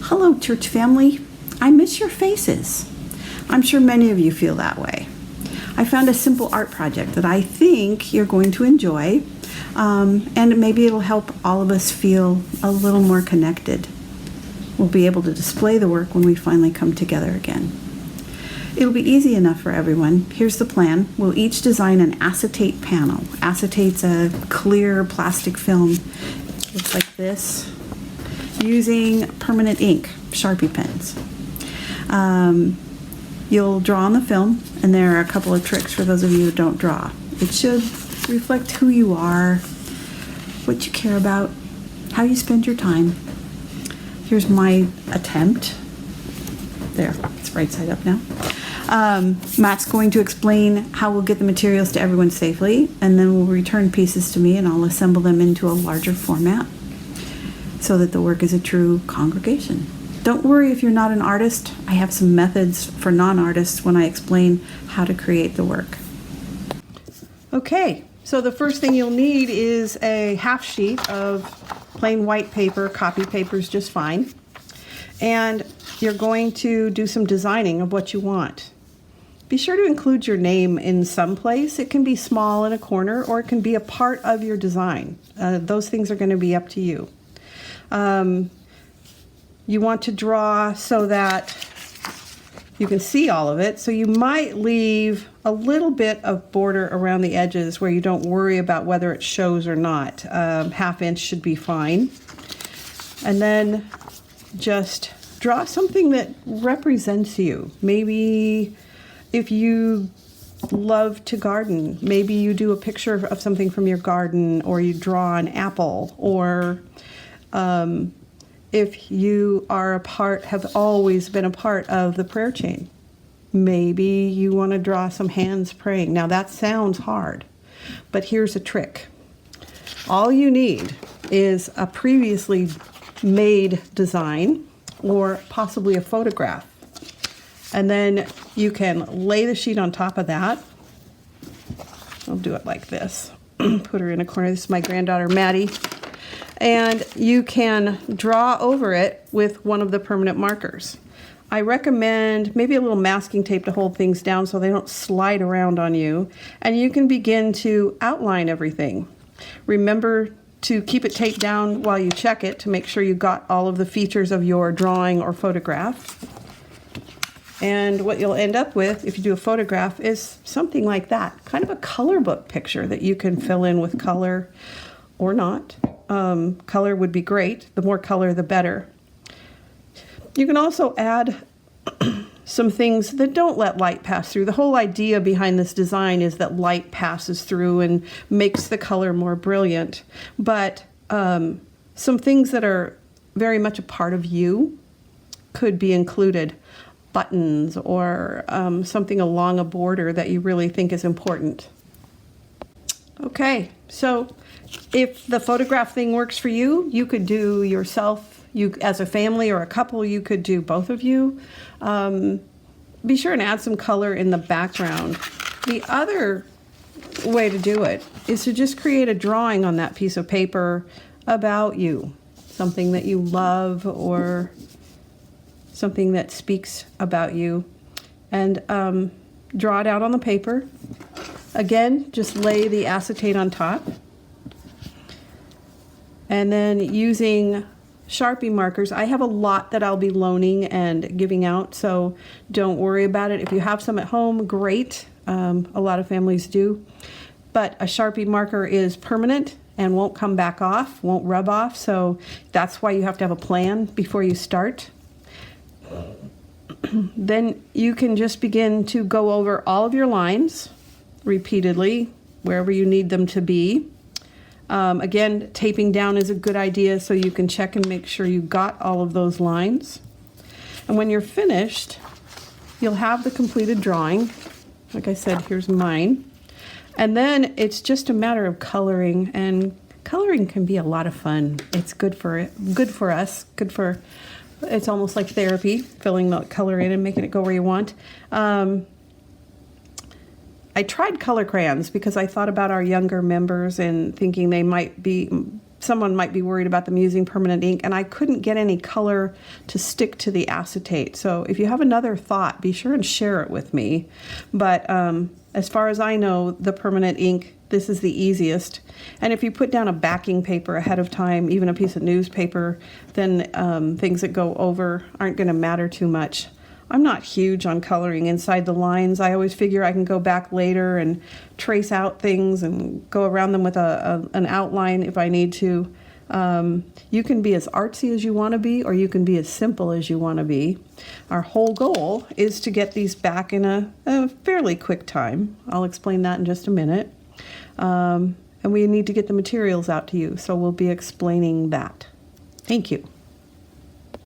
Hello, church family. I miss your faces. I'm sure many of you feel that way. I found a simple art project that I think you're going to enjoy, and maybe it'll help all of us feel a little more connected. We'll be able to display the work when we finally come together again. It'll be easy enough for everyone. Here's the plan. We'll each design an acetate panel. Acetate's a clear plastic film. Looks like this, using permanent ink, Sharpie pens. You'll draw on the film, and there are a couple of tricks for those of you who don't draw. It should reflect who you are, what you care about, how you spend your time. Here's my attempt. There, it's right side up now. Matt's going to explain how we'll get the materials to everyone safely, and then we'll return pieces to me and I'll assemble them into a larger format so that the work is a true congregation. Don't worry if you're not an artist. I have some methods for non-artists when I explain how to create the work. Okay, so the first thing you'll need is a half sheet of plain white paper. Copy paper is just fine. And you're going to do some designing of what you want. Be sure to include your name in some place. It can be small in a corner, or it can be a part of your design. Those things are going to be up to you. You want to draw so that you can see all of it, so you might leave a little bit of border around the edges where you don't worry about whether it shows or not. Half inch should be fine. And then just draw something that represents you. Maybe if you love to garden, maybe you do a picture of something from your garden, or you draw an apple, or if you are have always been a part of the prayer chain, maybe you want to draw some hands praying. Now that sounds hard, but here's a trick. All you need is a previously made design, or possibly a photograph. And then you can lay the sheet on top of that. I'll do it like this. Put her in a corner. This is my granddaughter, Maddie. And you can draw over it with one of the permanent markers. I recommend maybe a little masking tape to hold things down so they don't slide around on you. And you can begin to outline everything. Remember to keep it taped down while you check it to make sure you got all of the features of your drawing or photograph. And what you'll end up with, if you do a photograph, is something like that. Kind of a color book picture that you can fill in with color or not. Color would be great. The more color, the better. You can also add some things that don't let light pass through. The whole idea behind this design is that light passes through and makes the color more brilliant. But some things that are very much a part of you could be included. Buttons, or something along a border that you really think is important. Okay, so if the photograph thing works for you, you could do yourself. You, as a family or a couple, you could do both of you. Be sure and add some color in the background. The other way to do it is to just create a drawing on that piece of paper about you, something that you love or something that speaks about you, and draw it out on the paper. Again, just lay the acetate on top. And then using Sharpie markers, I have a lot that I'll be loaning and giving out, so don't worry about it. If you have some at home, great. A lot of families do. But a Sharpie marker is permanent and won't come back off, won't rub off, so that's why you have to have a plan before you start. Then you can just begin to go over all of your lines repeatedly, wherever you need them to be. Again, taping down is a good idea so you can check and make sure you got all of those lines. And when you're finished, you'll have the completed drawing. Like I said, here's mine. And then it's just a matter of coloring, and coloring can be a lot of fun. It's good for us, it's almost like therapy, filling the color in and making it go where you want. I tried color crayons because I thought about our younger members and thinking they might be someone might be worried about them using permanent ink, and I couldn't get any color to stick to the acetate. So if you have another thought, be sure and share it with me. But as far as I know, the permanent ink, this is the easiest. And if you put down a backing paper ahead of time, even a piece of newspaper, then things that go over aren't going to matter too much. I'm not huge on coloring inside the lines. I always figure I can go back later and trace out things and go around them with an outline if I need to. You can be as artsy as you want to be, or you can be as simple as you want to be. Our whole goal is to get these back in a fairly quick time. I'll explain that in just a minute. And we need to get the materials out to you, so we'll be explaining that. Thank you.